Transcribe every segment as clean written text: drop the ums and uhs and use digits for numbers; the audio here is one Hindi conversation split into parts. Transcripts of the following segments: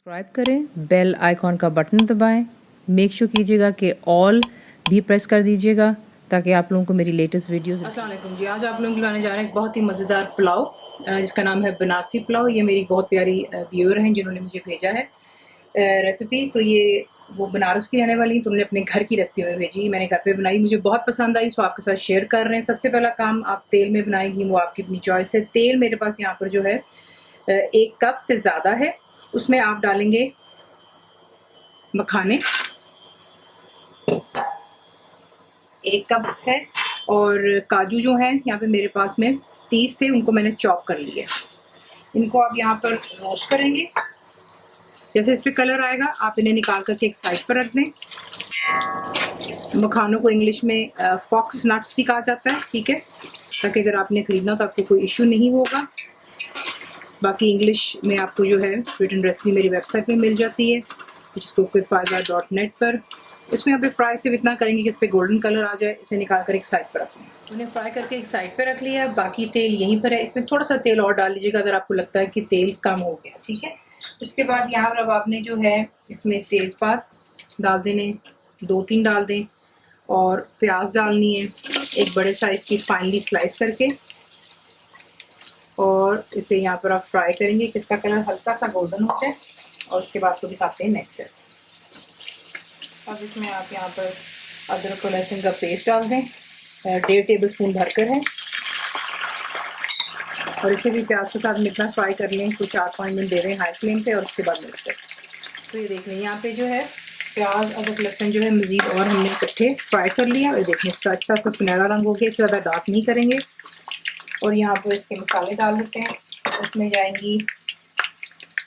सब्सक्राइब करें, बेल आइकॉन का बटन दबाएं, मेक श्योर कीजिएगा कि ऑल भी प्रेस कर दीजिएगा ताकि आप लोगों को मेरी लेटेस्ट वीडियोस। अस्सलाम वालेकुम जी, आज आप लोगों को लाने जा रहे हैं एक बहुत ही मज़ेदार पुलाव जिसका नाम है बनारसी पुलाव। ये मेरी बहुत प्यारी व्यूअर हैं जिन्होंने मुझे भेजा है रेसिपी। तो ये वो बनारस की रहने वाली, तो उन्होंने अपने घर की रेसिपी में भेजी, मैंने घर पे बनाई, मुझे बहुत पसंद आई, सो आपके साथ शेयर कर रहे हैं। सबसे पहला काम आप तेल में बनाएंगी, वो आपकी अपनी चॉइस है। तेल मेरे पास यहाँ पर जो है 1 कप से ज़्यादा है। उसमें आप डालेंगे मखाने, 1 कप है, और काजू जो है यहाँ पे मेरे पास में 30 थे, उनको मैंने चॉप कर लिया। इनको आप यहाँ पर रोस्ट करेंगे। जैसे इस पे कलर आएगा आप इन्हें निकाल करके एक साइड पर रख दें। मखानों को इंग्लिश में फॉक्स नट्स भी कहा जाता है, ठीक है, ताकि अगर आपने खरीदना तो आपको कोई इश्यू नहीं होगा। बाकी इंग्लिश में आपको जो है रिटन रेसिपी मेरी वेबसाइट पे मिल जाती है, जिसको quickfiber.net पर। इसको यहाँ पे फ्राई सिर्फ इतना करेंगे कि इस पर गोल्डन कलर आ जाए। इसे निकाल कर एक साइड पर रख लें। उन्हें फ्राई करके एक साइड पे रख लिया। बाकी तेल यहीं पर है, इसमें थोड़ा सा तेल और डाल लीजिएगा अगर आपको लगता है कि तेल कम हो गया, ठीक है। उसके बाद यहाँ पर अब आपने जो है इसमें तेज़पात डाल देने, 2-3 डाल दें, और प्याज डालनी है एक बड़े साइज़ की फाइनली स्लाइस करके, और इसे यहाँ पर आप फ्राई करेंगे कि इसका कलर हल्का सा गोल्डन हो जाए। और उसके बाद को दिखाते हैं नेक्स्ट। अब इसमें आप यहाँ पर अदरक और लहसुन का पेस्ट डाल दें, 1.5 टेबल स्पून भरकर है, और इसे भी प्याज के साथ मितना फ्राई कर लें। कुछ 4-5 मिनट दे रहे हैं हाई फ्लेम पे, और उसके बाद मिक्स करें। तो ये देख लें यहाँ पे जो है प्याज अदरक लहसुन जो है मज़ीद और हमने इकट्ठे फ्राई कर लिया, और देखें इसका अच्छा सा सुनहरा रंग हो गया। इससे ज़्यादा डार्क नहीं करेंगे। और यहाँ पर इसके मसाले डाल देते हैं। उसमें जाएंगी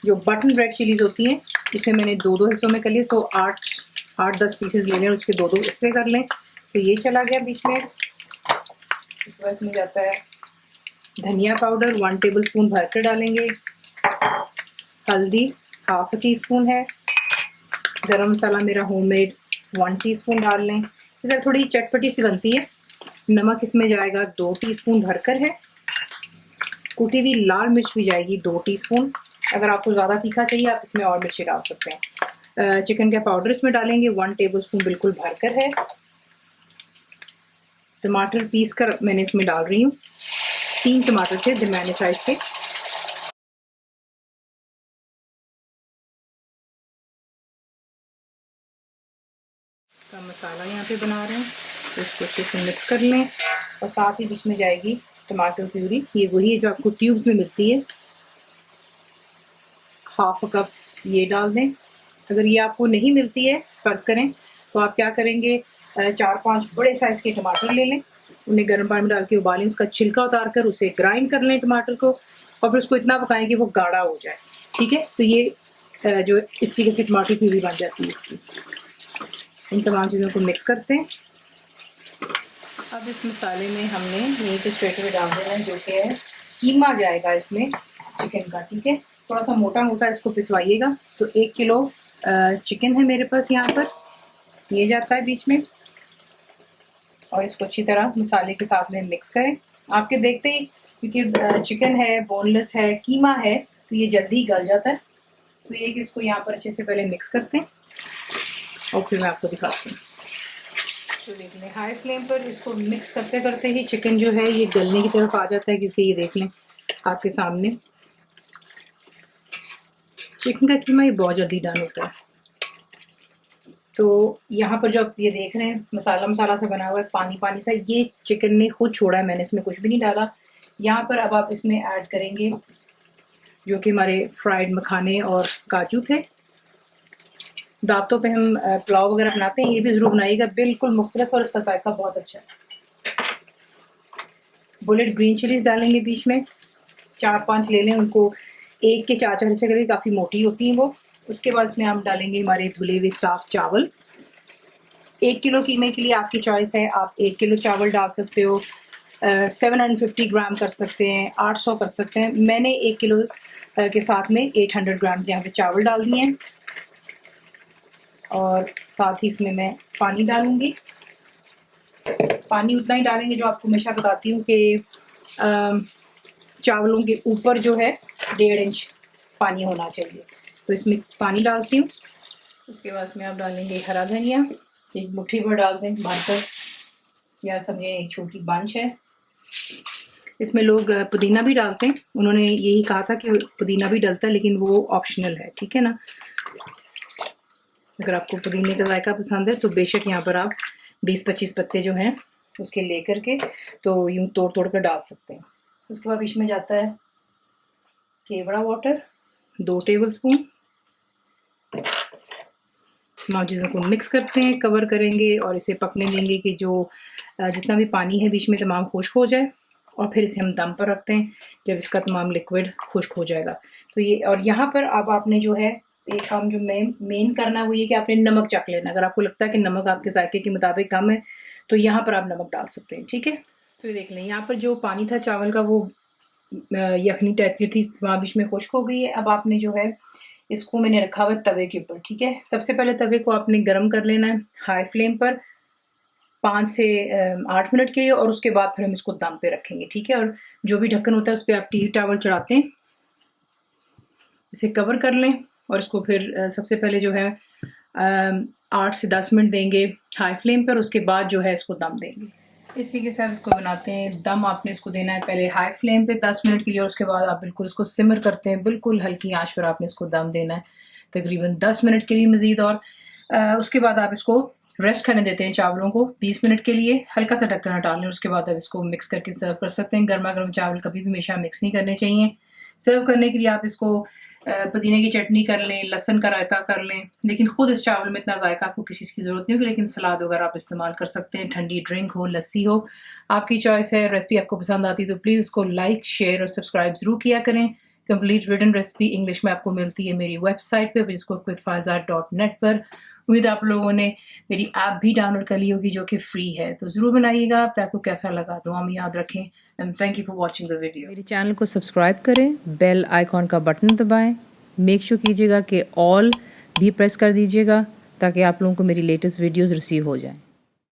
जो बटन रेड चिलीज़ होती हैं, उसे मैंने 2-2 हिस्सों में कर लिया, तो 8-10 पीसेस ले लें, उसके 2-2 हिस्से कर लें। तो ये चला गया बीच में। इसके बाद इसमें जाता है धनिया पाउडर 1 टेबल स्पून भर कर डालेंगे, हल्दी 1/2 टीस्पून है, गरम मसाला मेरा होममेड 1 टीस्पून डाल लें। इधर थोड़ी चटपटी सी बनती है। नमक इसमें जाएगा 2 टीस्पून भरकर है। कुटी हुई लाल मिर्च भी जाएगी 2 टीस्पून। अगर आपको ज़्यादा तीखा चाहिए आप इसमें और मिर्ची डाल सकते हैं। चिकन का पाउडर इसमें डालेंगे 1 टेबल स्पून बिल्कुल भरकर है। टमाटर पीस कर मैंने इसमें डाल रही हूँ, 3 टमाटर थे दरमियाने साइज के। का मसाला यहाँ पे बना रहे हैं, तो इसको अच्छे से मिक्स कर लें। और साथ ही बीच में जाएगी टमाटर प्यूरी, ये वही है जो आपको ट्यूब्स में मिलती है, 1/2 कप ये डाल दें। अगर ये आपको नहीं मिलती है फ़र्ज़ करें, तो आप क्या करेंगे, 4-5 बड़े साइज़ के टमाटर ले लें, उन्हें गर्म पानी में डाल के उबालें, उसका छिलका उतार कर उसे ग्राइंड कर लें टमाटर को, और फिर उसको इतना पकाएं कि वो गाढ़ा हो जाए, ठीक है। तो ये जो इस तरीके से टमाटर प्यूरी बन जाती है इसकी। इन तमाम चीज़ों को मिक्स करते हैं। अब इस मसाले में हमने यहीं पे स्ट्रेट में डाल देना है, जो कि है कीमा जाएगा इसमें चिकन का, ठीक है। थोड़ा सा मोटा मोटा इसको पिसवाइएगा। तो 1 किलो चिकन है मेरे पास यहाँ पर, ये जाता है बीच में, और इसको अच्छी तरह मसाले के साथ में मिक्स करें। आपके देखते ही, क्योंकि चिकन है, बोनलेस है, कीमा है, तो ये जल्दी ही गल जाता है। तो ये कि इसको यहाँ पर अच्छे से पहले मिक्स करते हैं, और फिर मैं आपको दिखाती हूँ। तो देख लें हाई फ्लेम पर इसको मिक्स करते करते ही चिकन जो है ये गलने की तरफ आ जाता है, क्योंकि ये देख लें आपके सामने चिकन का कीमा ये बहुत जल्दी डन होता है। तो यहाँ पर जो आप ये देख रहे हैं मसाला मसाला सा बना हुआ है, पानी पानी सा, ये चिकन ने खुद छोड़ा है, मैंने इसमें कुछ भी नहीं डाला। यहाँ पर अब आप इसमें ऐड करेंगे जो कि हमारे फ्राइड मखाने और काजू थे। दावतों पे हम पुलाव वगैरह बनाते हैं, ये भी ज़रूर बनाइएगा, बिल्कुल मुख्तलिफ, और इसका जायका बहुत अच्छा है। बुलेट ग्रीन चिलीज़ डालेंगे बीच में, 4-5 ले लें, उनको 1 के 4-4 हिस्से करें, काफ़ी मोटी होती हैं वो। उसके बाद इसमें हम डालेंगे हमारे धुले हुए साफ़ चावल। 1 किलो कीमे के लिए आपकी चॉइस है, आप 1 किलो चावल डाल सकते हो, 750 ग्राम कर सकते हैं, 800 कर सकते हैं। मैंने 1 किलो के साथ में 800 ग्राम यहाँ पे चावल डाल दिए हैं, और साथ ही इसमें मैं पानी डालूँगी। पानी उतना ही डालेंगे जो आपको हमेशा बताती हूँ कि चावलों के ऊपर जो है 1.5 इंच पानी होना चाहिए। तो इसमें पानी डालती हूँ। उसके बाद में आप डालेंगे हरा धनिया, एक मुट्ठी भर डाल दें भरकर, या समझे एक छोटी बंच है। इसमें लोग पुदीना भी डालते हैं, उन्होंने यही कहा था कि पुदीना भी डलता है, लेकिन वो ऑप्शनल है, ठीक है ना। अगर आपको पुदीने का जायका पसंद है तो बेशक यहाँ पर आप 20-25 पत्ते जो हैं उसके ले करके तो यूँ तोड़ तोड़ कर डाल सकते हैं। उसके बाद इसमें जाता है केवड़ा वाटर 2 टेबलस्पून। तमाम चीज़ों को मिक्स करते हैं, कवर करेंगे और इसे पकने देंगे कि जो जितना भी पानी है बीच में तमाम खुश्क हो जाए, और फिर इसे हम दम पर रखते हैं जब इसका तमाम लिक्विड खुश्क हो जाएगा। तो ये, और यहाँ पर अब आपने जो है एक काम जो मेन करना है वो ये कि आपने नमक चख लेना। अगर आपको लगता है कि नमक आपके जायके के मुताबिक कम है तो यहाँ पर आप नमक डाल सकते हैं, ठीक है। तो ये देख लें, यहाँ पर जो पानी था चावल का वो यखनी टाइप की थी, वहाँ बीच में खुश्क हो गई है। अब आपने जो है इसको मैंने रखा हुआ तवे के ऊपर, ठीक है। सबसे पहले तवे को आपने गर्म कर लेना है हाई फ्लेम पर 5 से 8 मिनट के लिए, और उसके बाद फिर हम इसको दम पे रखेंगे, ठीक है। और जो भी ढक्कन होता है उस पर आप टी टॉवल चढ़ाते हैं, इसे कवर कर लें और इसको फिर सबसे पहले जो है 8 से 10 मिनट देंगे हाई फ्लेम पर, उसके बाद जो है इसको दम देंगे। इसी के साथ इसको बनाते हैं। दम आपने इसको देना है पहले हाई फ्लेम पे 10 मिनट के लिए, और उसके बाद आप बिल्कुल इसको सिमर करते हैं, बिल्कुल हल्की आंच पर आपने इसको दम देना है तकरीबन 10 मिनट के लिए मज़ीद। और उसके बाद आप इसको रेस्ट करने देते हैं चावलों को 20 मिनट के लिए, हल्का सा ढक्कन हटा लें। उसके बाद आप इसको मिक्स करके सर्व कर सकते हैं। गर्मा गर्म चावल कभी भी हमेशा मिक्स नहीं करने चाहिए। सर्व करने के लिए आप इसको पुदीने की चटनी कर लें, लहसुन का रायता कर लें, लेकिन खुद इस चावल में इतना जायका आपको किसी चीज़ की ज़रूरत नहीं होगी, लेकिन सलाद वगैरह आप इस्तेमाल कर सकते हैं। ठंडी ड्रिंक हो, लस्सी हो, आपकी चॉइस है। रेसिपी आपको पसंद आती है तो प्लीज़ इसको लाइक, शेयर और सब्सक्राइब ज़रूर किया करें। कंप्लीट रिटन रेसिपी इंग्लिश में आपको मिलती है मेरी वेबसाइट पे, जिसको quickfaiza.net पर। उम्मीद आप लोगों ने मेरी ऐप भी डाउनलोड कर ली होगी जो कि फ्री है, तो ज़रूर बनाइएगा। आपको कैसा लगा दुआ में याद रखें, and thank you for watching the video. मेरे चैनल को सब्सक्राइब करें, बेल आइकॉन का बटन दबाएं, मेक श्योर कीजिएगा कि ऑल भी प्रेस कर दीजिएगा ताकि आप लोगों को मेरी लेटेस्ट वीडियोज़ रिसीव हो जाएं।